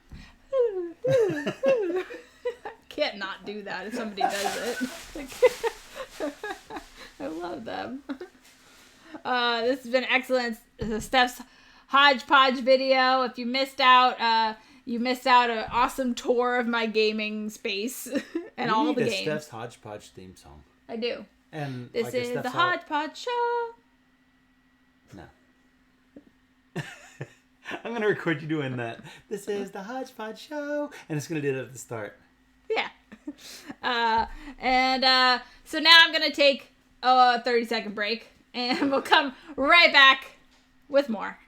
Can't not do that if somebody does it. I love them. This has been excellent Steph's Hodgepodge video. If you missed out, an awesome tour of my gaming space and all the games. Steph's Hodgepodge theme song. I do. And this is the Hodgepodge Show. No. I'm going to record you doing that. This is the Hodgepodge Show. And it's going to do that at the start. Yeah. So now I'm going to take a 30-second break. And we'll come right back with more.